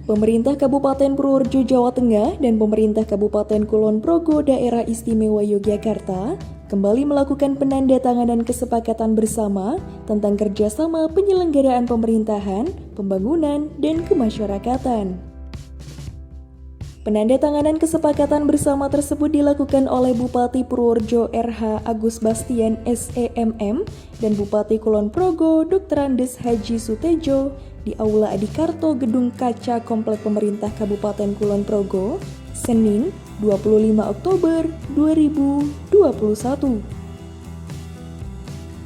Pemerintah Kabupaten Purworejo, Jawa Tengah dan Pemerintah Kabupaten Kulon Progo, Daerah Istimewa Yogyakarta kembali melakukan penandatanganan kesepakatan bersama tentang kerjasama penyelenggaraan pemerintahan, pembangunan, dan kemasyarakatan. Penandatanganan kesepakatan bersama tersebut dilakukan oleh Bupati Purworejo RH Agus Bastian SEMM dan Bupati Kulon Progo Dr. Andes Haji Sutejo di Aula Adikarto Gedung Kaca Komplek Pemerintah Kabupaten Kulon Progo, Senin 25 Oktober 2021.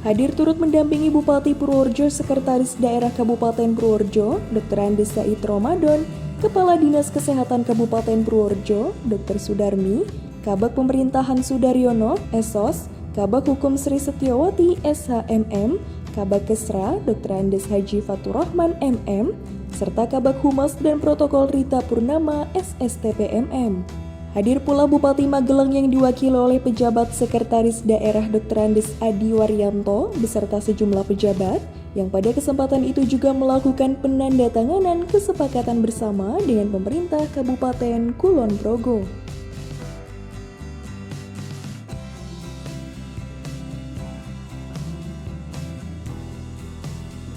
Hadir turut mendampingi Bupati Purworejo, Sekretaris Daerah Kabupaten Purworejo, Dr. Andes Said Ramadan, Kepala Dinas Kesehatan Kabupaten Purworejo, Dr. Sudarmi, Kabag Pemerintahan Sudaryono, SOS, Kabag Hukum Sri Setiawati, SHMM, Kabag Kesra, Dr. Andes Haji Faturrahman, MM, serta Kabag Humas dan Protokol Rita Purnama, SSTPMM. Hadir pula Bupati Magelang yang diwakili oleh pejabat Sekretaris Daerah Dr. Andes Adi Waryanto beserta sejumlah pejabat yang pada kesempatan itu juga melakukan penandatanganan kesepakatan bersama dengan pemerintah Kabupaten Kulon Progo.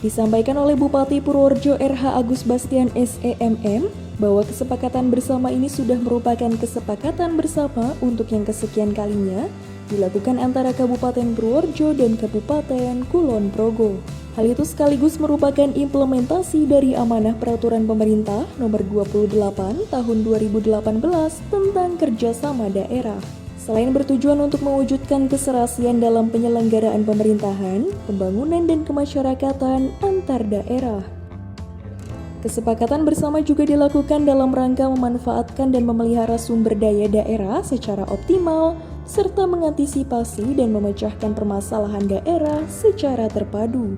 Disampaikan oleh Bupati Purworejo RH Agus Bastian SEMM bahwa kesepakatan bersama ini sudah merupakan kesepakatan bersama untuk yang kesekian kalinya dilakukan antara Kabupaten Purworejo dan Kabupaten Kulon Progo. Hal itu sekaligus merupakan implementasi dari amanah peraturan pemerintah nomor 28 tahun 2018 tentang kerjasama daerah. Selain bertujuan untuk mewujudkan keserasian dalam penyelenggaraan pemerintahan, pembangunan dan kemasyarakatan antar daerah. Kesepakatan bersama juga dilakukan dalam rangka memanfaatkan dan memelihara sumber daya daerah secara optimal, serta mengantisipasi dan memecahkan permasalahan daerah secara terpadu.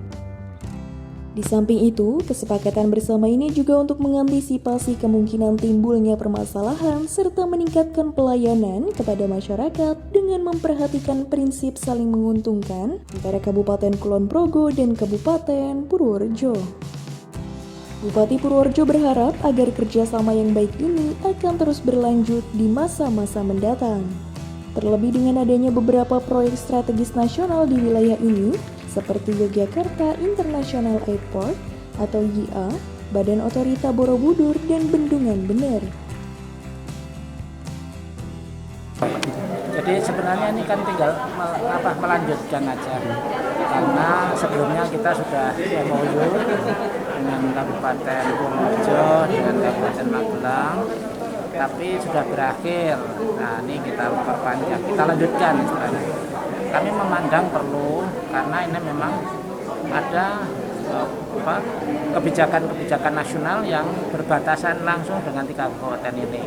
Di samping itu, kesepakatan bersama ini juga untuk mengantisipasi kemungkinan timbulnya permasalahan serta meningkatkan pelayanan kepada masyarakat dengan memperhatikan prinsip saling menguntungkan antara Kabupaten Kulon Progo dan Kabupaten Purworejo. Bupati Purworejo berharap agar kerjasama yang baik ini akan terus berlanjut di masa-masa mendatang. Terlebih dengan adanya beberapa proyek strategis nasional di wilayah ini, seperti Yogyakarta International Airport atau YIA, Badan Otorita Borobudur, dan Bendungan Bener. Jadi sebenarnya ini kan tinggal melanjutkan aja, karena sebelumnya kita sudah MOU dengan Kabupaten Purworejo, dengan Kabupaten Magelang, tapi sudah berakhir. Nah ini kita perpanjang, kita lanjutkan sebenarnya. Kami memandang perlu karena ini memang ada kebijakan-kebijakan nasional yang berbatasan langsung dengan 3 kabupaten ini.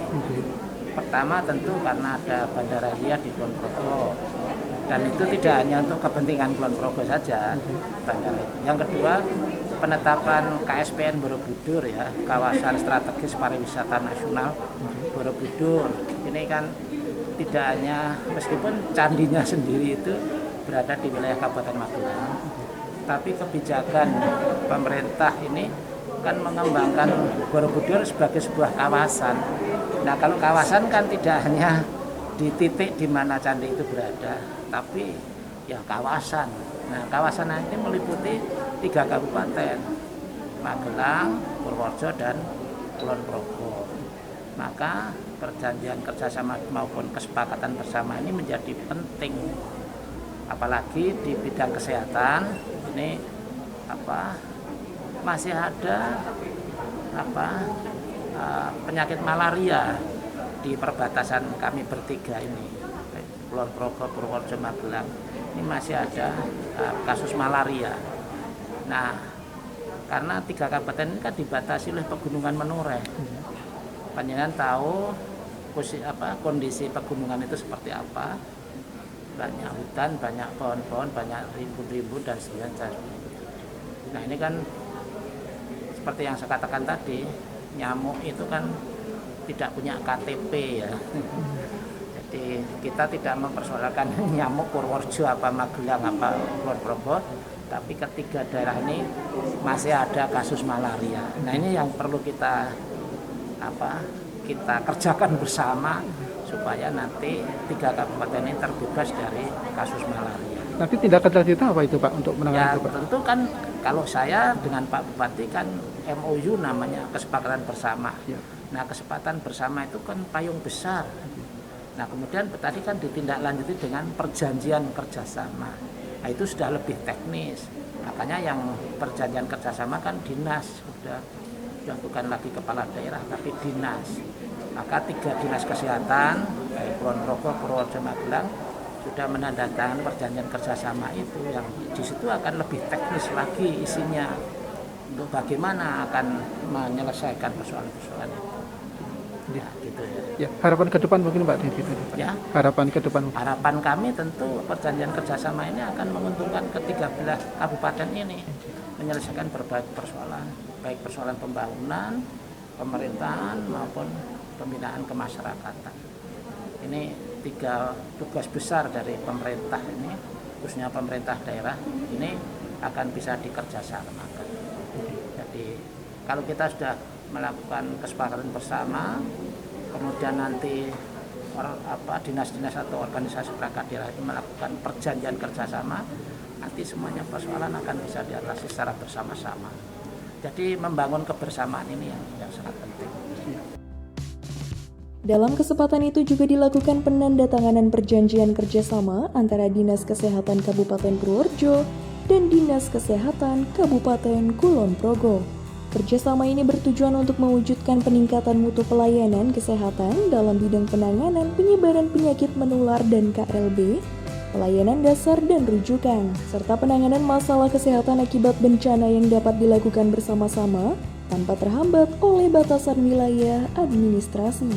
Pertama tentu karena ada Bandara Hias di Kulon Progo, dan itu tidak hanya untuk kepentingan Kulon Progo saja. Yang kedua, penetapan KSPN Borobudur, ya, kawasan strategis pariwisata nasional Borobudur. Ini kan tidak hanya, meskipun candinya sendiri itu berada di wilayah Kabupaten Magelang, tapi kebijakan pemerintah ini kan mengembangkan Borobudur sebagai sebuah kawasan. Nah kalau kawasan kan tidak hanya di titik di mana candi itu berada, tapi ya kawasan. Nah kawasan ini meliputi 3 kabupaten, Magelang, Purworejo, dan Kulon Progo. Maka perjanjian kerjasama maupun kesepakatan bersama ini menjadi penting, apalagi di bidang kesehatan ini masih ada penyakit malaria di perbatasan kami bertiga ini, Kulon Progo, Purworejo, Magelang. Ini masih ada kasus malaria. Nah, karena 3 kabupaten ini kan dibatasi oleh pegunungan Menoreh. Panjenengan tahu kondisi pegunungan itu seperti apa? Banyak hutan, banyak pohon-pohon, banyak rimbun-rimbun dan sebagainya. Nah ini kan seperti yang saya katakan tadi, nyamuk itu kan tidak punya KTP, ya. Jadi kita tidak mempersoalkan nyamuk Purworejo apa Magelang apa Kulon Progo, tapi ketiga daerah ini masih ada kasus malaria. Nah ini yang perlu kita kita kerjakan bersama supaya nanti 3 kabupaten ini terbebas dari kasus malaria. Nanti tindakan selanjutnya apa itu Pak untuk menangani Ya itu Pak? tentu kan kalau saya dengan Pak Bupati kan MOU namanya kesepakatan bersama. Ya. Nah kesepakatan bersama itu kan payung besar. Nah kemudian tadi kan ditindaklanjuti dengan perjanjian kerjasama. Nah itu sudah lebih teknis. Makanya yang perjanjian kerjasama kan dinas sudah bukan lagi kepala daerah tapi dinas. Maka 3 dinas kesehatan baik Kulon Progo, Purworejo, Magelang sudah menandatangani perjanjian kerjasama itu yang di situ akan lebih teknis lagi isinya untuk bagaimana akan menyelesaikan persoalan-persoalan itu. Ya, gitu ya. Ya, harapan ke depan mungkin Pak gitu, Pak. Ya. Harapan ke depan. Harapan kami tentu perjanjian kerjasama ini akan menguntungkan ke-13 kabupaten ini menyelesaikan berbagai persoalan, baik persoalan pembangunan, pemerintahan maupun pembinaan kemasyarakatan. Ini 3 tugas besar dari pemerintah ini, khususnya pemerintah daerah ini akan bisa dikerjasamakan. Jadi kalau kita sudah melakukan kesepakatan bersama, kemudian nanti dinas-dinas atau organisasi perangkat daerah itu melakukan perjanjian kerjasama, nanti semuanya persoalan akan bisa diatasi secara bersama-sama. Jadi membangun kebersamaan ini yang sangat penting. Dalam kesempatan itu juga dilakukan penandatanganan perjanjian kerjasama antara Dinas Kesehatan Kabupaten Purworejo dan Dinas Kesehatan Kabupaten Kulon Progo. Kerjasama ini bertujuan untuk mewujudkan peningkatan mutu pelayanan kesehatan dalam bidang penanganan penyebaran penyakit menular dan KLB, pelayanan dasar dan rujukan, serta penanganan masalah kesehatan akibat bencana yang dapat dilakukan bersama-sama tanpa terhambat oleh batasan wilayah administrasi.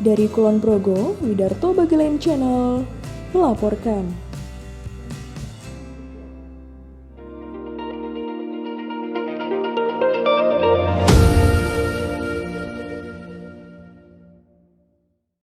Dari Kulon Progo, Widarto Bagelen Channel melaporkan.